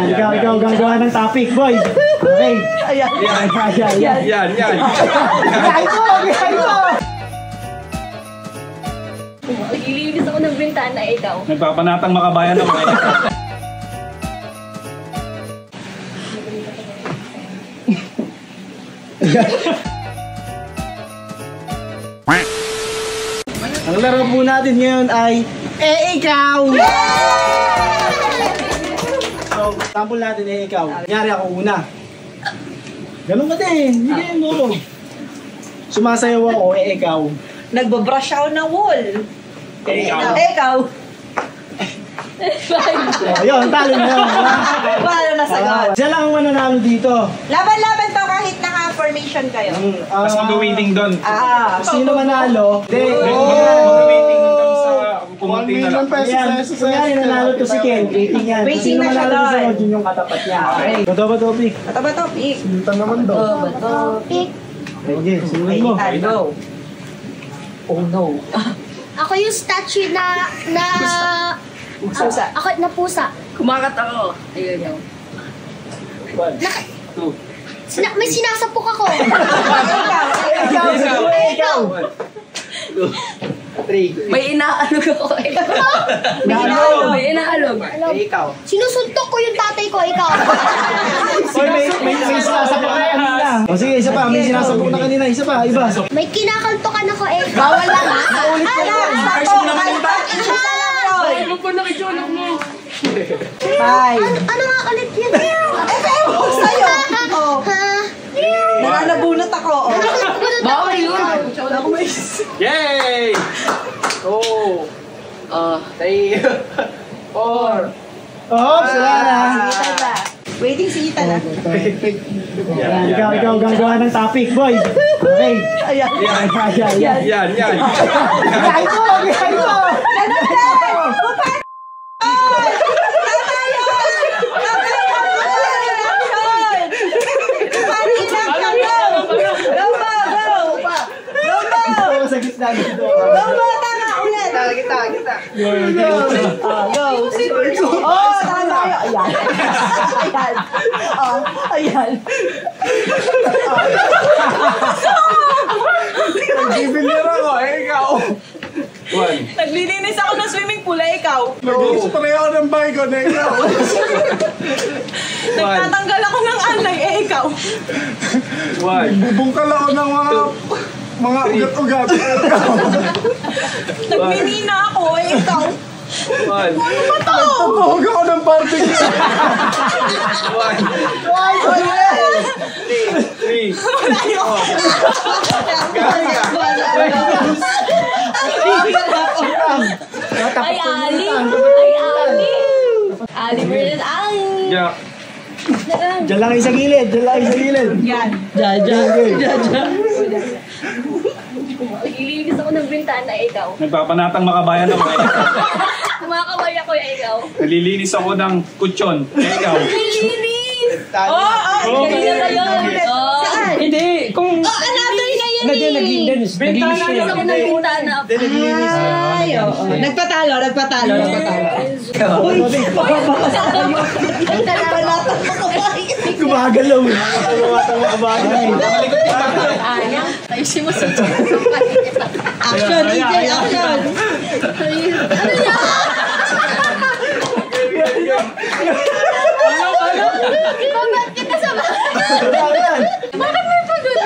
Ikaw gagawa ng topic, boy. Okay. Yan. Naglilinis ako ng bintana, ikaw. Nagpapanatang makabayan ako. Ang laro po natin ngayon ay ikaw! So, sample natin ikaw. Kunyari ako una. Ganun ka din, hindi mo. Sumasayaw ako, ikaw. Nagbabrush ako ng wall. Ikaw. Ayun, talo na yun. Paano nasagot? Siya lang ang mananalo dito. Laban-laban to kahit naka-formation kayo. Tapos mag-waiting doon. Sino manalo? Mag-waiting doon sa pumunti na lang. Kunyari nanalo to si Ken. Waiting yan. Waiting Sino na siya manalo to si doon. Odin yung katapat niya. Bato ba topic? Ito ba topic? Sinta naman daw. Topic. Okay, sunod mo. Go. Oh no. Ako yung statue na Pusa. ako na pusa. Kumakat ako. Ayun yun. May sinasapok ako. Ikaw! 3. May inaalog ako. May inaalog. Ikaw. Sinusuntok ko yung tatay ko, ikaw. Oy, may sinasapok na kanina. O sige, isa pa. May sinasapok na kanina. Isa pa, iba. May kinakantokan ako, ikaw. Bawal lang ha. Naulit ka lang. Bye. Ano nga ulit yun? Sa'yo. Nananabunot ako. Bawal yun. Yay! 3, 4. Oh, sila na. Waiting si Ethan na. Ikaw gagawa ng topic, boy. Okay. Ayan. Yan. Ito! Sa gitna dito. Tama ulit. Kita. Go. Oh, tama tayo. Ayan. Nag-giveaway ako, ikaw. 1. Naglilinis ako ng swimming pool, ikaw. Nag-spray ako ng bike ko na ikaw. Nagtatanggal ako ng alay, ikaw. 1. Bubungkal ako ng mga ugat-ugat. Nagminina ako, ikaw. 1. Nagpabuhog ako ng party. 3. Ay, Ali. Ali versus Ali. Yeah. Diyan lang sa gilid. Yan. Naglilinis ako ng bintana, ikaw. Nagpapanatang makabayan ako. Kumakaway ako, ikaw. Nalilinis ako ng kutsyon. Ikaw. Naglilinis! Saan? Hindi, kung... Another na yan Naglinis Naglilinis ako ng bintana. Ay, oo. Nagpatalo. Uy, Gumagalaw. Ayusin mo sa action, DJ, action. Ano yan? Ba't kita sa bahay? Bakit may pagod?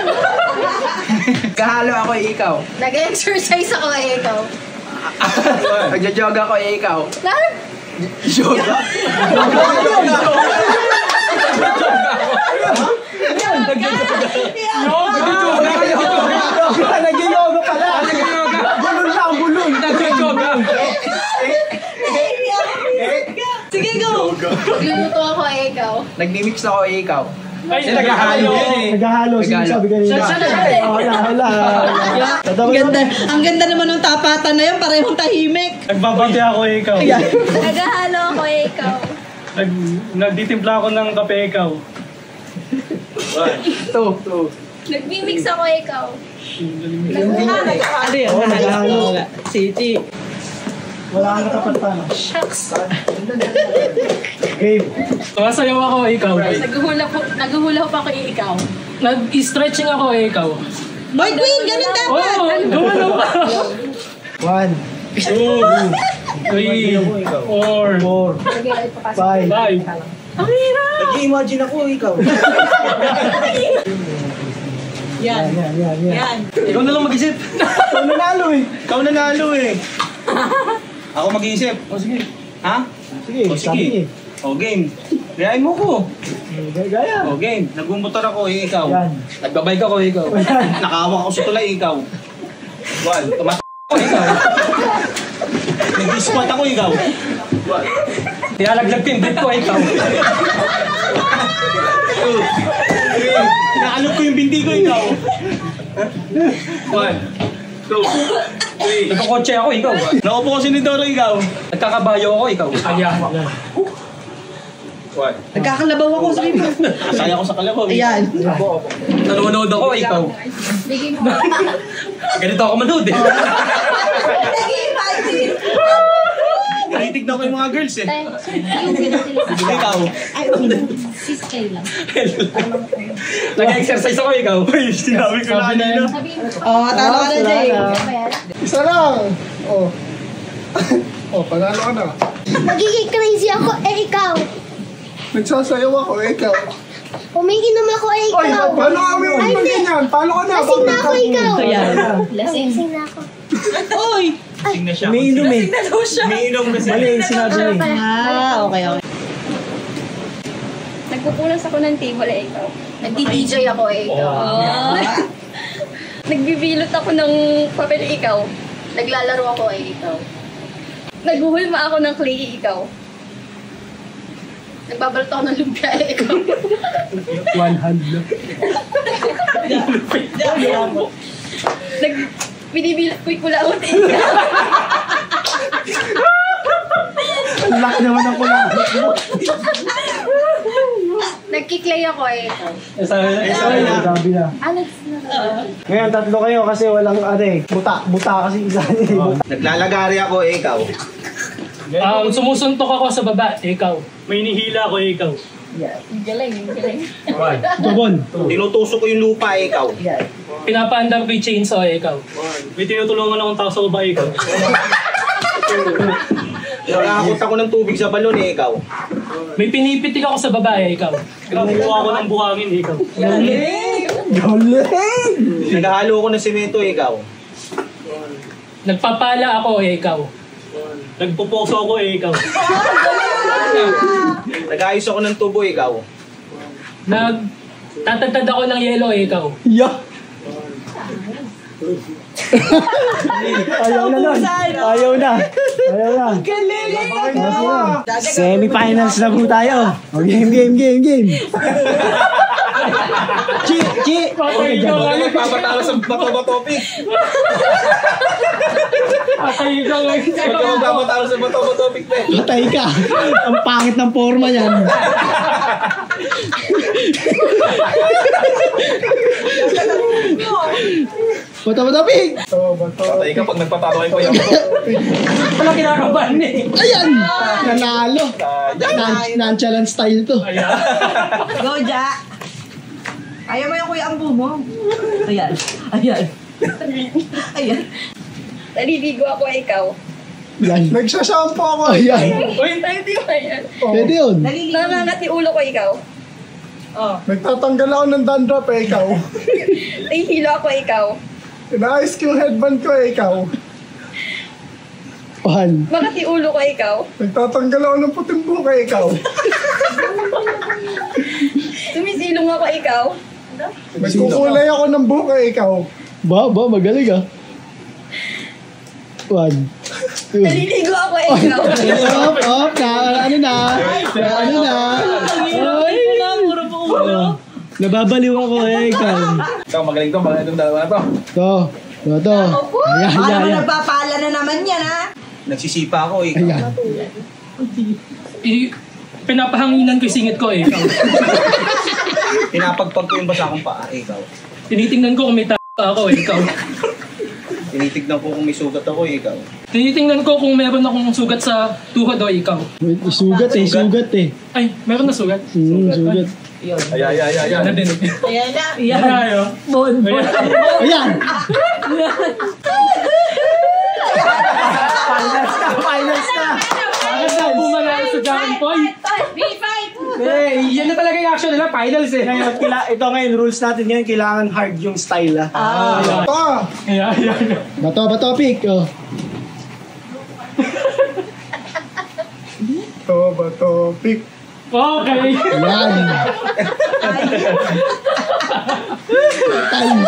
Kahalo ako ikaw. Nag-exercise ako, ikaw. Nagja-jog ako ikaw. Yoga? Nag-yoga pala. Bulol. Sige, go. Luluto ako, ikaw. Nagmi-mix ako ikaw. Ay, naghahalo yan eh. Naghahalo. Sinasabi kanina. Wala. Ang ganda naman ng tapatan na yun. Parehong tahimik. Nagbabante ako ikaw. Naghahalo ako, ikaw. Nagtitimpla ako ng kape ikaw. 2. Nagmimix ako, ikaw. Ano yun? City. Wala kang katapat pa. Shucks. Game. Sumasayaw ako, ikaw. Naguhula pa ako ikaw. Nag-stretching ako, ikaw. Boy Queen, ganun dapat. Oo, gumalaw ka. 1, 2, 3, 4, 4, 5. 5. Nag-i-imagine ako, ikaw. Yan. Yan. Ikaw na lang mag-isip. Ikaw nanalo eh. Ikaw nanalo eh. Ako mag-iisip. O sige. Ha? Sige, O, sabi sige. O, game. Gayain mo ko. Gaya. O, game. Nagbumotor ako, ikaw. Yan. Nagbabike ako, ikaw. Nakahawa ako sa tulay, ikaw. One. Tumat ako, ikaw. Nag-squat ako, ikaw. One. Nilalaglag ko yung bit ko, ikaw. Two. Three. Naalog ko yung bindi ko, ikaw. 1, 2, 3. Nagkakotse ako, ikaw. Nakaupo ko sinidoro, ikaw. Nagkakabayo ako, ikaw. Ayan. 1. Nagkakalabaw ako sa libo. Saya ko sa kalabaw. Ayan. Nanonood ako, ikaw. Bigay mo. Ganito ako manood eh. Nag-imagine. Tinitignan ko yung mga girls eh. Yung pinasila. Ikaw. Ay, sis kayo lang. Nag-exercise ako, ikaw. Sinabi ko na kanina. Sabihin mo. Oh, talo ka na, Jay. Isa lang. Oh. Oh, panalo ka na. Magiging crazy ako, ikaw. Nagsasayaw ako, ikaw. Umiinom ako, Oy, paano kami mag ganyan? Paano ka na? Lasing na ako, ikaw. Ayan. Lasing na ako. Oy! Lasing na siya. Umiinom eh. Umiinom kasi. Mali yung sinabi niya eh. Ah, okay. Nagpupunas ako ng table, ikaw. Nagdi-DJ ako, ikaw. Nagbibilot ako ng papel, ikaw. Naglalaro ako, ikaw. Naghuhulma ako ng clay, ikaw. Nagbabalot ako ng lumpia, ikaw. One hand lang. Binibilot ko yung kulaot, ikaw. Ang laki naman ang kulang. Nagkiklay ako, ikaw. Sabi na. Ngayon, tatlo kayo kasi walang buta kasi isa niya. Naglalagari ako, ikaw. Sumusuntok ako sa baba, ikaw. May nihila ako, ikaw. Galing. Jobon. Tinutusok ko yung lupa, ikaw. Pinapaandar ko yung chainsaw, ikaw. May tinutulungan akong tao sa baba, ikaw. Nakakakot ako ng tubig sa balon, ikaw. May pinipitik ako sa baba, ikaw. Nakuha ako ng buhangin, ikaw. Galing! Naghahalo ko ng semento, ikaw. Nagpapala ako, ikaw. Nagpuposo ako, ikaw. Nag-ayos ako ng tubo, ikaw. Nagtatagtad ako ng yelo, ikaw. Yeah! Ayaw na nun. Ayaw na. Semi-finals na po tayo. Oh, game. Chi! Patay ikaw ngayon. Magpapatalo sa bato-topic. Patay ikaw ngayon. Magpapatalo sa bato-topic, pe. Patay ka. Ang pangit ng forma yan. Bata pig! Patay ka pag nagpatalo kayo pa yung Wala kinakabahan eh. Ayan! Nanalo. Nonchalant style to. Go, Ja! Ayaw mo yung kuya ambo mo. Ayan. Naliligo ako, ikaw. Yan. Nagsashampo ako. Ayan. Uy, hindi ba yan? Pwede yun. Nangangat yung ulo ko, ikaw. Nagtatanggal ako ng dandruff, ikaw. Nahihilo ako, ikaw. Inaayos ko yung headband ko, ikaw. One. Makat yung ulo ko, ikaw. Nagtatanggal ako ng puting buka, ikaw. Sumisilong ako, ikaw. Nagkukulay ako ng buka, ikaw. Ba, magaling ah. One. Two. Naliligo ako, ikaw. Op, ano na. Nababaliw ako ikaw. Ikaw, magaling itong dalawa na to. To. Ayan. Paano mo nagpapala na naman yan, ha? Nagsisipa ako, ikaw. Ayan. Pinapahanginan ko yung singit ko, ikaw. Pinapagpag ko yung basa kong paa, ikaw. Tinitingnan ko kung may ako, ikaw. Tinitignan ko kung may sugat ako ikaw. Tinitingnan ko kung meron akong sugat sa tuhod o ikaw. Wait, sugat eh. Ay, meron na sugat. Sugat. Ay. Nadinig. Ayan na. Ayan. Ayan. Ayan! Finals ka! Agad na bumanalo sa Dragon Point. Yan na talaga yung action nila, finals eh. Ngayon, ito ngayon, rules natin ngayon, kailangan hard yung style Ayan. Ayan. Bato, pick. Oh. Topic. Okay. Ayan. Time.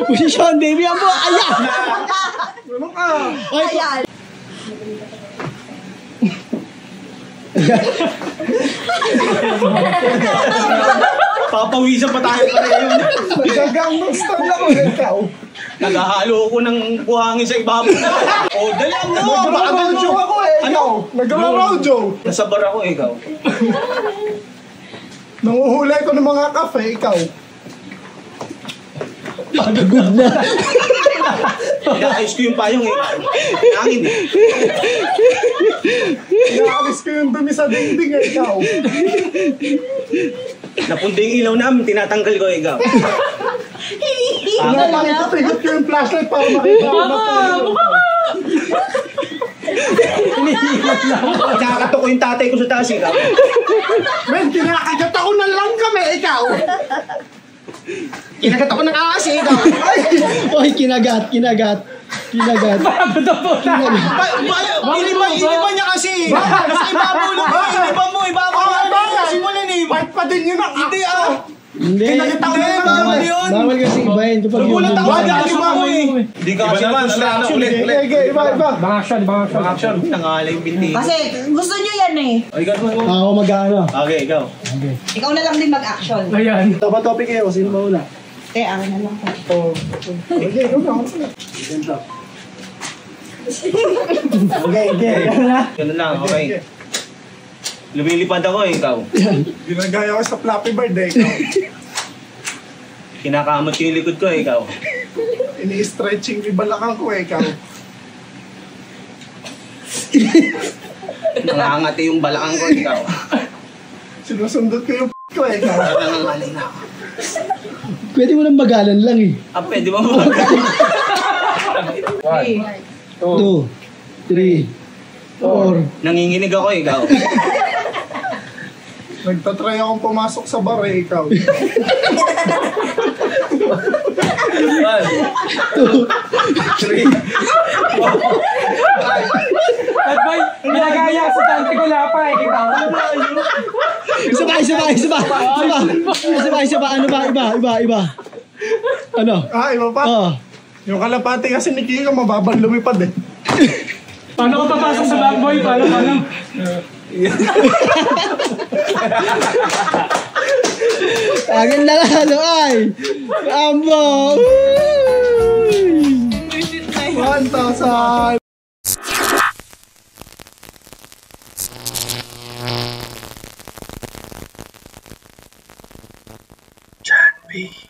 Posisyon, baby. Amo, ayan. Ano ka? Ayan. Papawisan pa tayo pareho. Nagagang ng style ako ikaw. Naghahalo ako ng buhangin sa ibabaw. Oh, dali mo! Nag-rojo ako ikaw. Nag-rojo. Nasa bar ako ikaw. Nanguhulay ko ng mga kafe, ikaw. Pagod na. Inaayos ko yung payong eh. Hangin eh. Inaalis ko yung dumi sa dingding, ikaw. Napunta yung ilaw namin, tinatanggal ko ikaw. Pinapakita ko yung flashlight para makita ko na tayo. Nakakato ko yung tatay ko sa taas ikaw. Men, kinakagat ako ng lang kami, ikaw. Kinagat ako ng aas, ikaw. Oy, kinagat. Iniba niya kasi. Kasi ibabaw lang ko. Iniba mo. Simulan eh. Part pa din yun ang Hindi Hindi. Kinagat ako ng lang bawal kami. yun. Bawal kasi ibahin kapag yung Nagulat ako. bubuhay. Iba mo eh. Hindi ka kasi man. Ulit. Sige, iba. Bang action. Nangalay yung binti. Kasi gusto nyo yan eh. Ay, gano'n mo. Ako mag-ano. Okay, ikaw. Ikaw na lang din mag-action. Ayan. Ito ba topic kayo? Sino ba una? Akin na lang. Sige, ikaw na. Okay. Ganun lang, okay. Lumilipad ako ikaw. Ginagaya ko sa Flappy Bird, ikaw. Kinakamot yung likod ko ikaw. Ini-stretching yung balakang ko, ikaw. Nangangati yung balakang ko ikaw. Sinusundot ko yung ko, ikaw. Nangangalay na ako. Pwede mo nang magalan lang eh. Pwede mo ba? 2, 3, 4. Nanginginig ako ikaw. Nagtatry akong pumasok sa bar, ikaw. 1, 2, 3, 4. At boy, ginagaya sa tante ko lapa eh. Isa pa. Ano ba? Iba. Ano? Iba pa? Oo. Yung kalapati kasi ni Kiko, mababang lumipad eh. Paano ko papasok sa bad boy? Paano? Akin na lalo ay. Ambo. 1,000! John B.